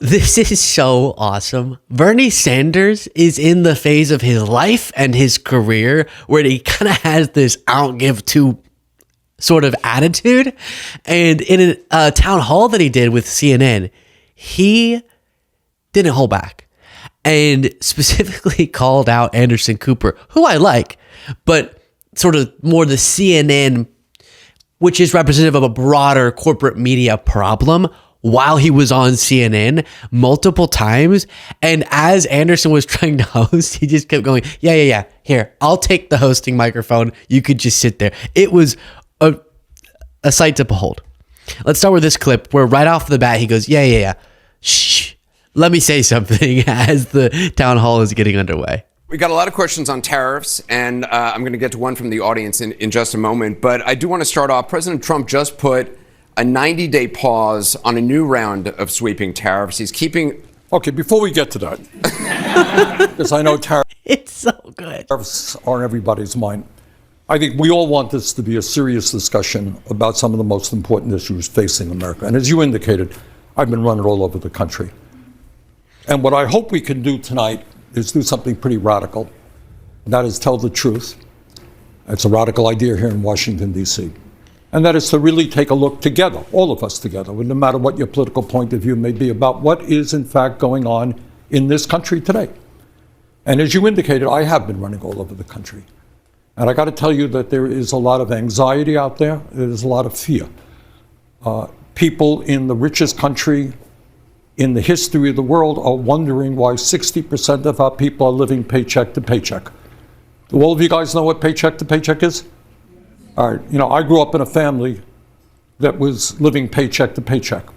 This is so awesome. Bernie Sanders is in the phase of his life and his career where he kind of has this I don't give two sort of attitude. And in a town hall that he did with CNN, he didn't hold back and specifically called out Anderson Cooper, who I like, but sort of more the CNN, which is representative of a broader corporate media problem, while he was on CNN multiple times. And as Anderson was trying to host, he just kept going, yeah. Here, I'll take the hosting microphone. You could just sit there. It was a sight to behold. Let's start with this clip where right off the bat, he goes, yeah. Shh, let me say something as the town hall is getting underway. We got a lot of questions on tariffs, and I'm going to get to one from the audience in just a moment. But I do want to start off. President Trump just put a 90-day pause on a new round of sweeping tariffs. He's keeping... Okay, before we get to that, because I know It's so good. tariffs are on everybody's mind. I think we all want this to be a serious discussion about some of the most important issues facing America. And as you indicated, I've been running all over the country. And what I hope we can do tonight is do something pretty radical. And that is tell the truth. It's a radical idea here in Washington, D.C. And that is to really take a look together, all of us together, no matter what your political point of view may be, about what is in fact going on in this country today. And as you indicated, I have been running all over the country. And I got to tell you that there is a lot of anxiety out there. There's a lot of fear. People in the richest country in the history of the world are wondering why 60% of our people are living paycheck to paycheck. Do all of you guys know what paycheck to paycheck is? All right, I grew up in a family that was living paycheck to paycheck.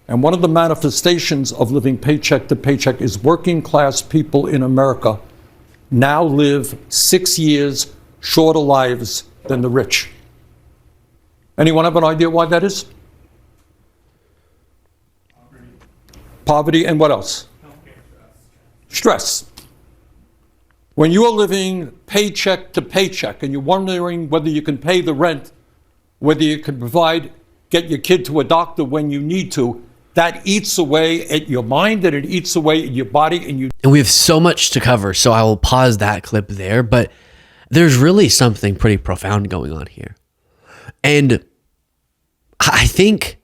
And one of the manifestations of living paycheck to paycheck is working class people in America now live 6 years shorter lives than the rich. Anyone have an idea why that is? Poverty and what else? Stress. When you are living paycheck to paycheck and you're wondering whether you can pay the rent, whether you can get your kid to a doctor when you need to, that eats away at your mind and it eats away at your body. And we have so much to cover, so I will pause that clip there. But there's really something pretty profound going on here. And I think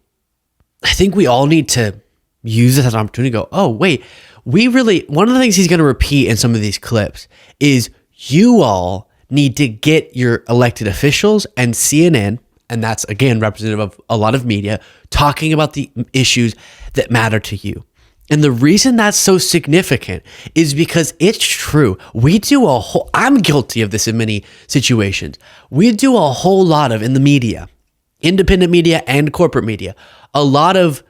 we all need to use this as an opportunity to go, oh, wait, one of the things he's going to repeat in some of these clips is you all need to get your elected officials and CNN, and that's, again, representative of a lot of media, talking about the issues that matter to you. And the reason that's so significant is because it's true. I'm guilty of this in many situations. We do a whole lot of, in the media, independent media and corporate media, a lot of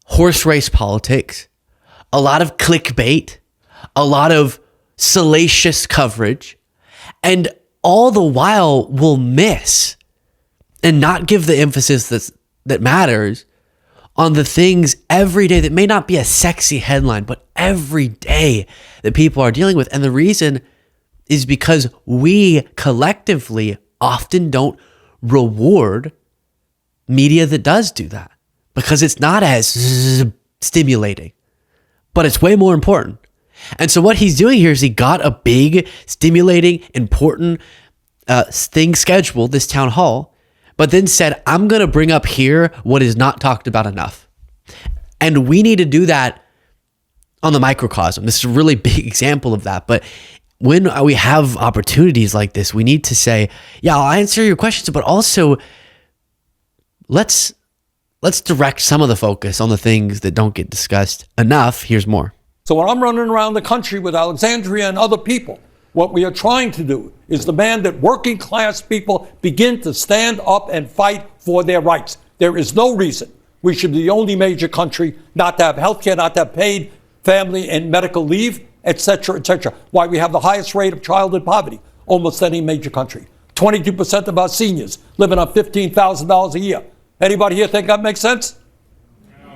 horse race politics, a lot of clickbait, a lot of salacious coverage, and all the while we'll miss and not give the emphasis that matters on the things every day that may not be a sexy headline, but every day that people are dealing with. And the reason is because we collectively often don't reward media that does do that because it's not as stimulating, but it's way more important. And so what he's doing here is he got a big, stimulating, important thing scheduled, this town hall, but then said, I'm going to bring up here what is not talked about enough. And we need to do that on the microcosm. This is a really big example of that. But when we have opportunities like this, we need to say, yeah, I'll answer your questions, but also let's direct some of the focus on the things that don't get discussed enough. Here's more. So when I'm running around the country with Alexandria and other people, what we are trying to do is demand that working class people begin to stand up and fight for their rights. There is no reason we should be the only major country not to have health care, not to have paid family and medical leave, et cetera, why we have the highest rate of childhood poverty, almost any major country. 22% of our seniors living on $15,000 a year. Anybody here think that makes sense? No.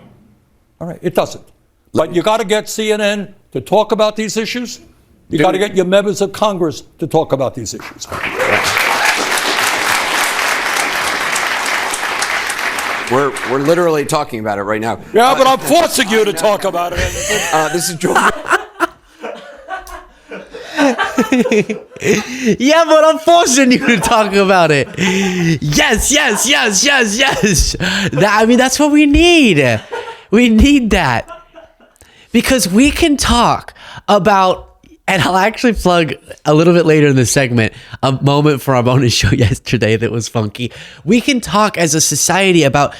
All right, it doesn't. But you got to get CNN to talk about these issues. You got to get your members of Congress to talk about these issues. We're We're literally talking about it right now. Yeah, but I'm forcing you to talk about it. This is Joel. Yeah, but I'm forcing you to talk about it. Yes. That's what we need. We need that. Because we can talk about, and I'll actually plug a little bit later in the segment, a moment from our bonus show yesterday that was funky. We can talk as a society about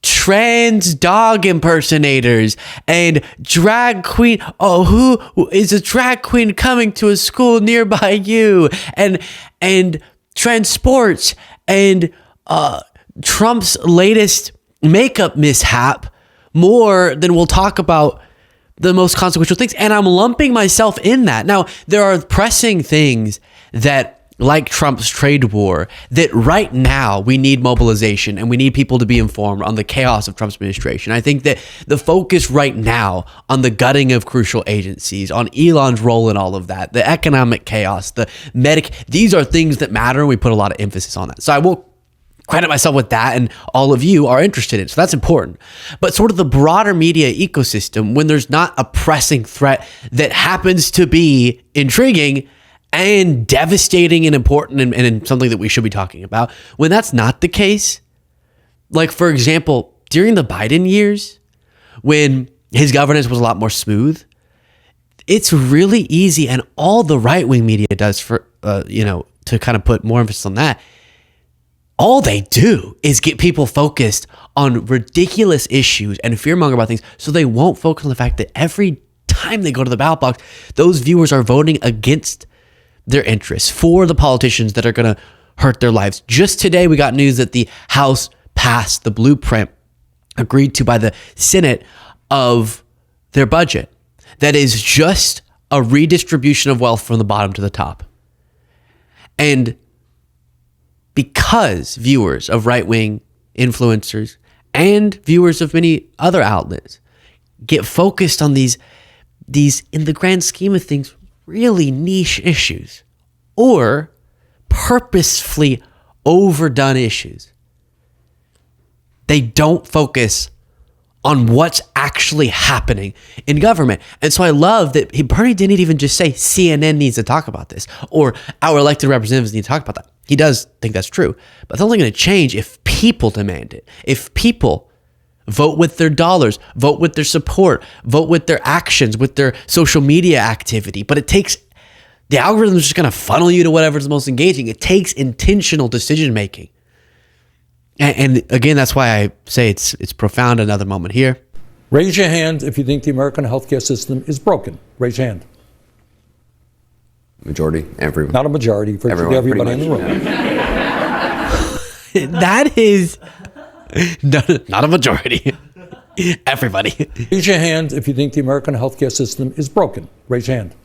trans dog impersonators and drag queen. Oh, who is a drag queen coming to a school nearby you? And trans sports and Trump's latest makeup mishap more than we'll talk about the most consequential things. And I'm lumping myself in that. Now, there are pressing things that, like Trump's trade war, that right now we need mobilization and we need people to be informed on the chaos of Trump's administration. I think that the focus right now on the gutting of crucial agencies, on Elon's role in all of that, the economic chaos, these are things that matter, and we put a lot of emphasis on that. So I will credit myself with that, and all of you are interested in. So that's important. But sort of the broader media ecosystem, when there's not a pressing threat that happens to be intriguing and devastating and important and something that we should be talking about, when that's not the case, like, for example, during the Biden years, when his governance was a lot more smooth, it's really easy, and all the right-wing media does for, to kind of put more emphasis on that, all they do is get people focused on ridiculous issues and fearmonger about things, so they won't focus on the fact that every time they go to the ballot box, those viewers are voting against their interests for the politicians that are going to hurt their lives. Just today, we got news that the House passed the blueprint agreed to by the Senate of their budget. That is just a redistribution of wealth from the bottom to the top. And because viewers of right-wing influencers and viewers of many other outlets get focused on these, in the grand scheme of things, really niche issues or purposefully overdone issues, they don't focus on what's actually happening in government. And so I love that Bernie didn't even just say CNN needs to talk about this or our elected representatives need to talk about that. He does think that's true, but it's only going to change if people demand it. If people vote with their dollars, vote with their support, vote with their actions, with their social media activity. But it takes, the algorithm is just going to funnel you to whatever's the most engaging. It takes intentional decision making. And again, that's why I say it's profound. Another moment here. Raise your hand if you think the American healthcare system is broken. Raise your hand. Majority, everyone. Not a majority, for everybody in the room. That is not a majority. Everybody. Raise your hand if you think the American healthcare system is broken. Raise your hand.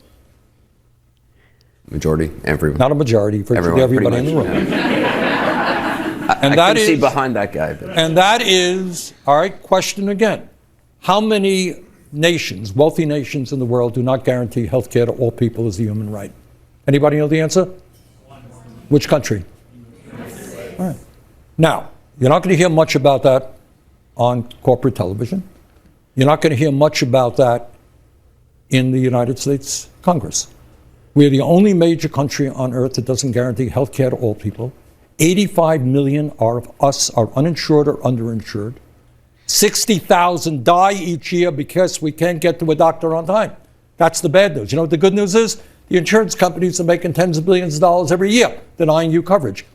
Majority, everyone. Not a majority, for everybody in the room. And I can see behind that guy. And that is, all right, question again. How many nations, wealthy nations in the world, do not guarantee health care to all people as a human right? Anybody know the answer? Which country? All right. Now, you're not going to hear much about that on corporate television. You're not going to hear much about that in the United States Congress. We're the only major country on earth that doesn't guarantee health care to all people. 85 million of us are uninsured or underinsured. 60,000 die each year because we can't get to a doctor on time. That's the bad news. You know what the good news is? The insurance companies are making tens of billions of dollars every year denying you coverage.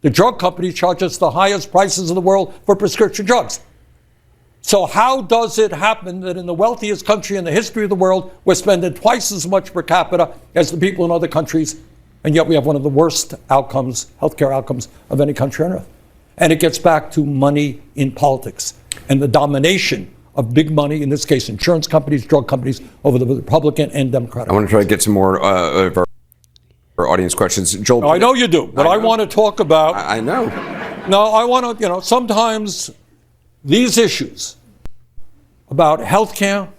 The drug companies charge us the highest prices in the world for prescription drugs. So how does it happen that in the wealthiest country in the history of the world, we're spending twice as much per capita as the people in other countries, and yet we have one of the worst outcomes, healthcare outcomes, of any country on earth? And it gets back to money in politics and the domination of big money, in this case insurance companies, drug companies, over the Republican and Democratic. I want to try to get some more of our audience questions. Joel, I know you do, but I want to talk about... I know. No, I want to, sometimes these issues about healthcare,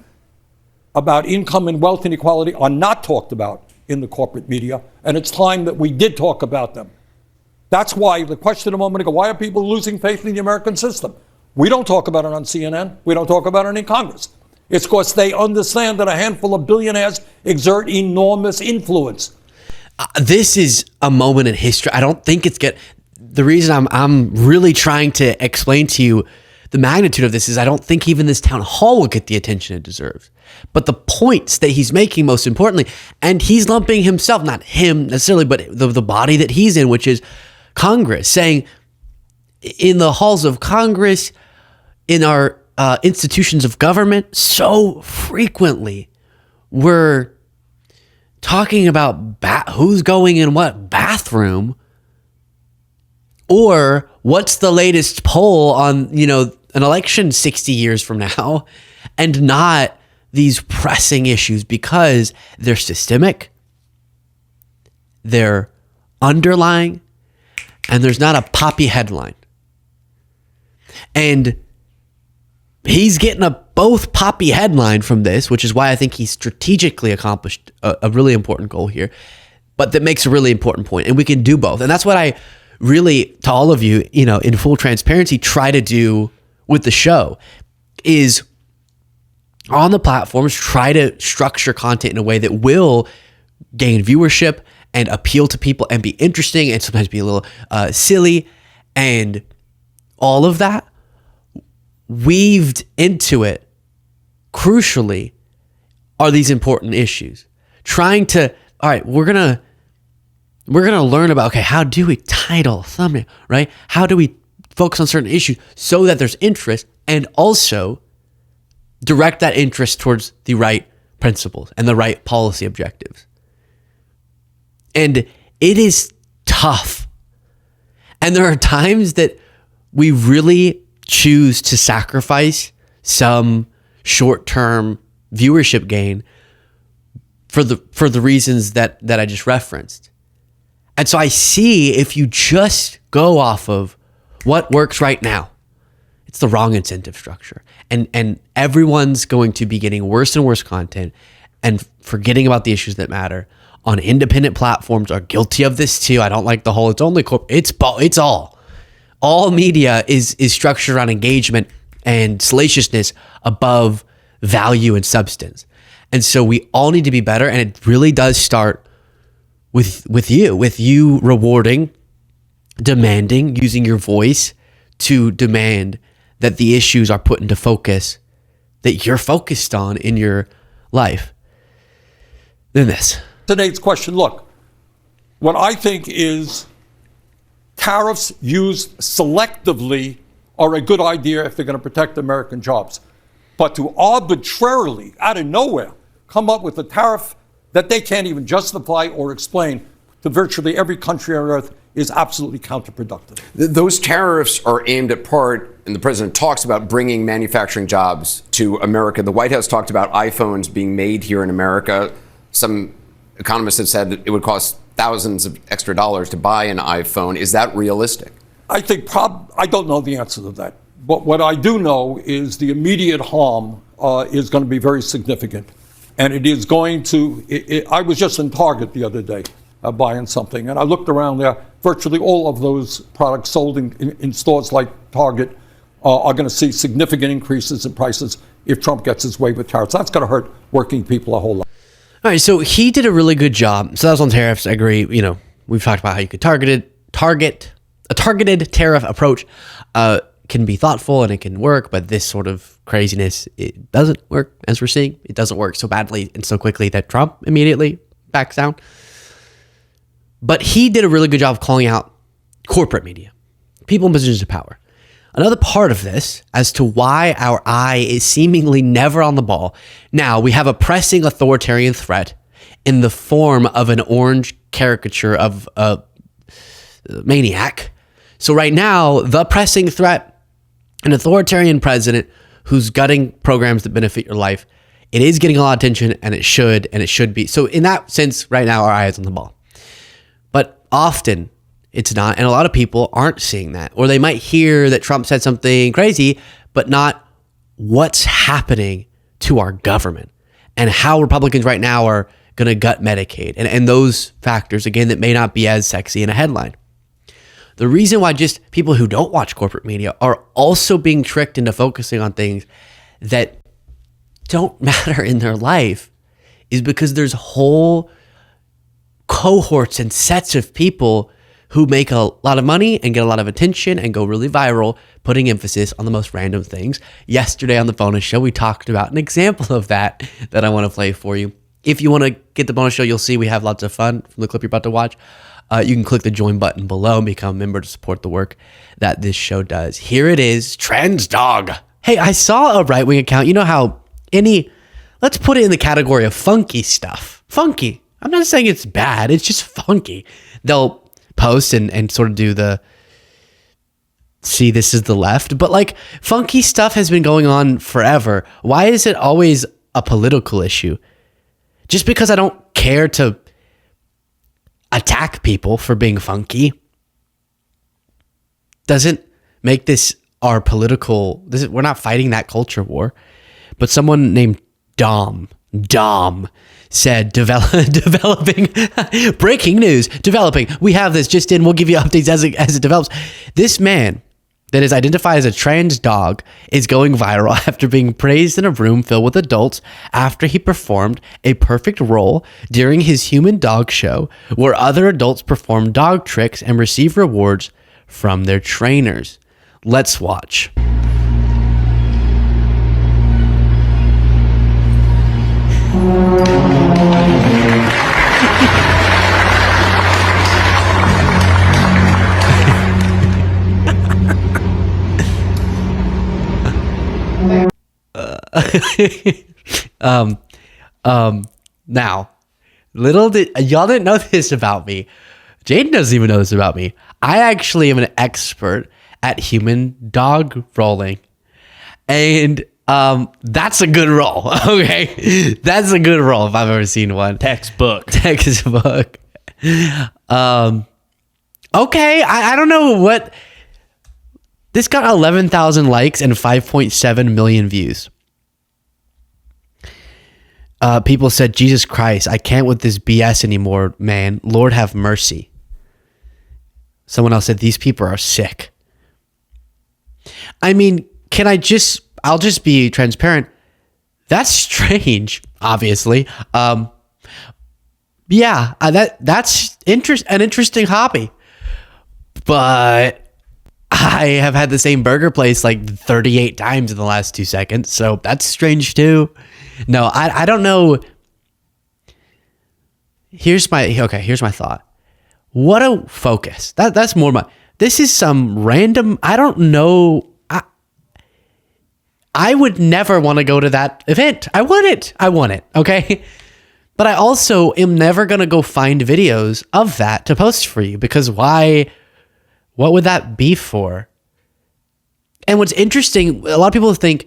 about income and wealth inequality are not talked about in the corporate media, and it's time that we did talk about them. That's why the question a moment ago, why are people losing faith in the American system? We don't talk about it on CNN. We don't talk about it in Congress. It's because they understand that a handful of billionaires exert enormous influence. This is a moment in history. I don't think it's the reason I'm really trying to explain to you the magnitude of this is I don't think even this town hall will get the attention it deserves. But the points that he's making, most importantly, and he's lumping himself, not him necessarily, but the body that he's in, which is Congress, saying in the halls of Congress, in our institutions of government, so frequently we're talking about who's going in what bathroom, or what's the latest poll on, an election 60 years from now, and not these pressing issues because they're systemic, they're underlying, and there's not a poppy headline. And he's getting a both poppy headline from this, which is why I think he strategically accomplished a really important goal here, but that makes a really important point. And we can do both. And that's what I really, to all of you, in full transparency, try to do with the show is on the platforms, try to structure content in a way that will gain viewership and appeal to people and be interesting and sometimes be a little silly, and all of that weaved into it, crucially, are these important issues. Trying to, all right, we're gonna learn about, okay, how do we title, thumbnail, right? How do we focus on certain issues so that there's interest, and also direct that interest towards the right principles and the right policy objectives. And it is tough. And there are times that we really choose to sacrifice some short-term viewership gain for the reasons that I just referenced. And so I see, if you just go off of what works right now, it's the wrong incentive structure. And everyone's going to be getting worse and worse content and forgetting about the issues that matter. On independent platforms are guilty of this too. I don't like the whole, it's only it's all. All media is structured around engagement and salaciousness above value and substance. And so we all need to be better. And it really does start with you rewarding, demanding, using your voice to demand that the issues are put into focus that you're focused on in your life. Then this. Today's question, look, what I think is tariffs used selectively are a good idea if they're going to protect American jobs. But to arbitrarily, out of nowhere, come up with a tariff that they can't even justify or explain to virtually every country on earth is absolutely counterproductive. Those tariffs are aimed at part, and the president talks about bringing manufacturing jobs to America. The White House talked about iPhones being made here in America. Some economists have said that it would cost thousands of extra dollars to buy an iPhone. Is that realistic? I think I don't know the answer to that. But what I do know is the immediate harm is going to be very significant. And it is going to, I was just in Target the other day buying something, and I looked around there. Virtually all of those products sold in stores like Target are going to see significant increases in prices if Trump gets his way with tariffs. That's going to hurt working people a whole lot. All right, so he did a really good job. So that was on tariffs. I agree. We've talked about how you could target a targeted tariff approach can be thoughtful and it can work, but this sort of craziness, it doesn't work, as we're seeing. It doesn't work so badly and so quickly that Trump immediately backs down. But he did a really good job of calling out corporate media, people in positions of power. Another part of this as to why our eye is seemingly never on the ball. Now, we have a pressing authoritarian threat in the form of an orange caricature of a maniac. So right now, the pressing threat, an authoritarian president who's gutting programs that benefit your life, it is getting a lot of attention, and it should be. So in that sense, right now, our eye is on the ball. But often, it's not, and a lot of people aren't seeing that. Or they might hear that Trump said something crazy, but not what's happening to our government and how Republicans right now are going to gut Medicaid. And those factors, again, that may not be as sexy in a headline. The reason why just people who don't watch corporate media are also being tricked into focusing on things that don't matter in their life is because there's whole cohorts and sets of people who make a lot of money and get a lot of attention and go really viral, putting emphasis on the most random things. Yesterday on the bonus show, we talked about an example of that I want to play for you. If you want to get the bonus show, you'll see we have lots of fun from the clip you're about to watch. You can click the join button below and become a member to support the work that this show does. Here it is, Trans Dog. Hey, I saw a right-wing account. You know how let's put it in the category of funky stuff. Funky. I'm not saying it's bad. It's just funky. They'll post and sort of do see, this is the left. But like, funky stuff has been going on forever. Why is it always a political issue? Just because I don't care to attack people for being funky doesn't make this our political. We're not fighting that culture war. But someone named Dom said, developing, breaking news, developing. We have this just in. We'll give you updates as it develops. This man that is identified as a trans dog is going viral after being praised in a room filled with adults after he performed a perfect role during his human dog show where other adults perform dog tricks and receive rewards from their trainers. Let's watch. Now, y'all didn't know this about me. Jaden doesn't even know this about me. I actually am an expert at human dog rolling. And that's a good roll. Okay. That's a good roll if I've ever seen one. Textbook. Okay. I don't know what. This got 11,000 likes and 5.7 million views. People said, Jesus Christ, I can't with this BS anymore, man. Lord have mercy. Someone else said, these people are sick. I mean, I'll just be transparent. That's strange, obviously. Yeah, that's an interesting hobby. But I have had the same burger place like 38 times in the last 2 seconds, so that's strange too. No, I don't know. Here's my thought. What a focus. That's more this is some random, I don't know. I would never want to go to that event. I want it. Okay. But I also am never going to go find videos of that to post for you because why? What would that be for? And what's interesting, a lot of people think,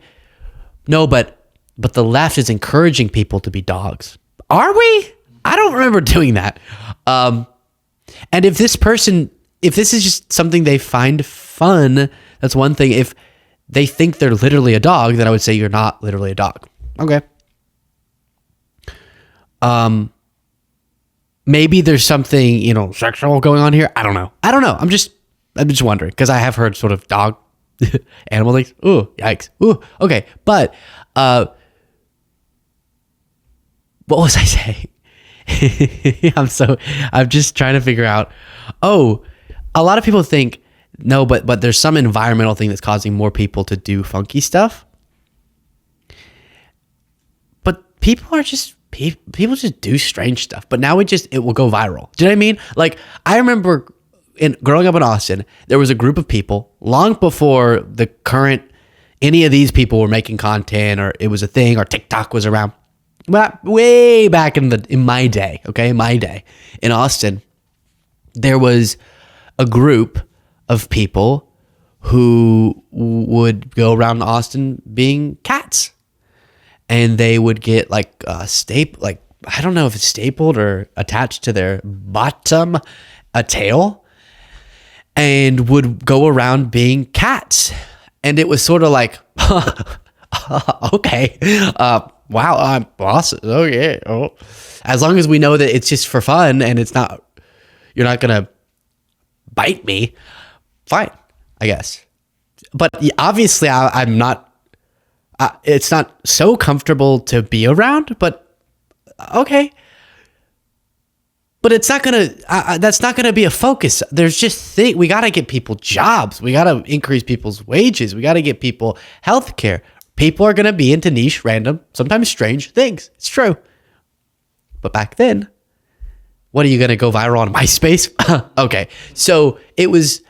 no, but the left is encouraging people to be dogs. Are we? I don't remember doing that. And if this is just something they find fun, that's one thing. If they think they're literally a dog, then I would say you're not literally a dog. Okay. Maybe there's something, sexual going on here. I don't know. I'm just wondering because I have heard sort of dog animal things. Ooh, yikes. Ooh, okay. But what was I saying? I'm just trying to figure out. Oh, a lot of people think no, but there's some environmental thing that's causing more people to do funky stuff. But people just do strange stuff. But now it will go viral. Do you know what I mean? Like I remember growing up in Austin, there was a group of people long before any of these people were making content or it was a thing or TikTok was around. But way back in my day, in Austin, there was a group of people who would go around Austin being cats. And they would get like I don't know if it's stapled or attached to their bottom, a tail, and would go around being cats. And it was sort of like, okay, wow, I'm awesome. Oh yeah. Oh. As long as we know that it's just for fun and you're not going to bite me. fine, I guess. But obviously, I'm not. It's not so comfortable to be around, but okay. But it's not gonna. That's not gonna be a focus. There's just we gotta get people jobs. We gotta increase people's wages. We gotta get people health care. People are gonna be into niche, random, sometimes strange things. It's true. But back then, what are you gonna go viral on MySpace? Okay, so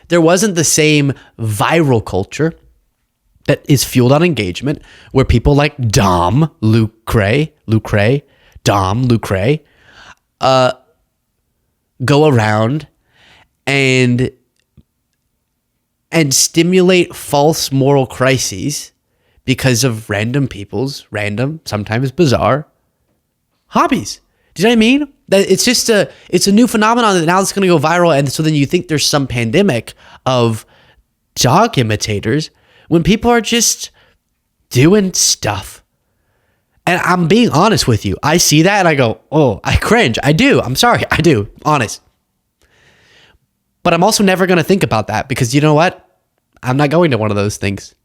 there wasn't the same viral culture that is fueled on engagement, where people like Dom Lucre, go around and stimulate false moral crises because of random people's random, sometimes bizarre hobbies. Do you know what I mean? That it's a new phenomenon that now it's going to go viral, and so then you think there's some pandemic of dog imitators when people are just doing stuff. And I'm being honest with you. I see that and I go, oh, I cringe. I do. I'm sorry. I do. Honest. But I'm also never going to think about that, because you know what? I'm not going to one of those things.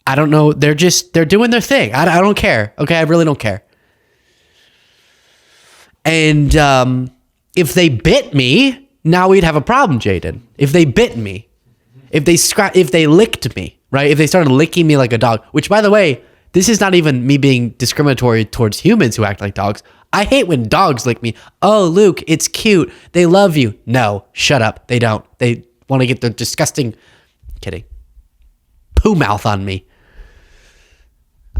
I don't know. They're doing their thing. I don't care. Okay. I really don't care. And if they bit me, now we'd have a problem, Jaden. If they bit me, if they licked me, right? If they started licking me like a dog, which, by the way, this is not even me being discriminatory towards humans who act like dogs. I hate when dogs lick me. Oh, Luke, it's cute. They love you. No, shut up. They don't. They want to get their disgusting, kidding, poo mouth on me.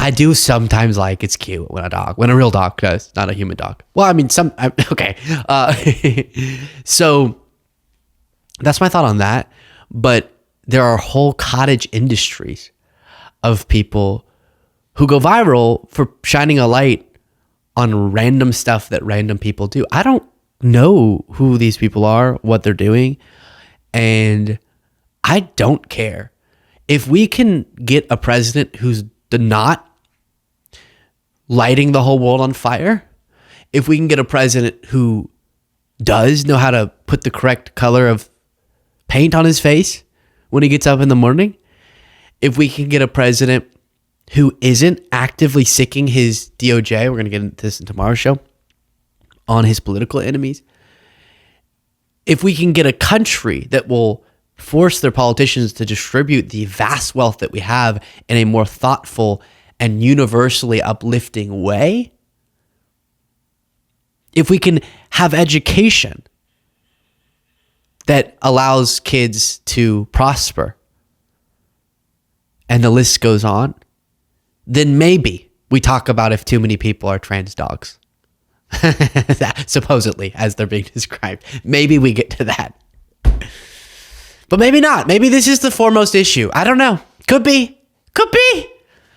I do sometimes like it's cute when a real dog does, not a human dog. Well, I mean, okay. So that's my thought on that. But there are whole cottage industries of people who go viral for shining a light on random stuff that random people do. I don't know who these people are, what they're doing, and I don't care. If we can get a president who's not lighting the whole world on fire, if we can get a president who does know how to put the correct color of paint on his face when he gets up in the morning, if we can get a president who isn't actively sicking his DOJ, we're going to get into this in tomorrow's show, on his political enemies, if we can get a country that will force their politicians to distribute the vast wealth that we have in a more thoughtful and universally uplifting way, if we can have education that allows kids to prosper, and the list goes on, then maybe we talk about if too many people are trans dogs. Supposedly, as they're being described. Maybe we get to that. But maybe not. Maybe this is the foremost issue. I don't know. Could be. Could be.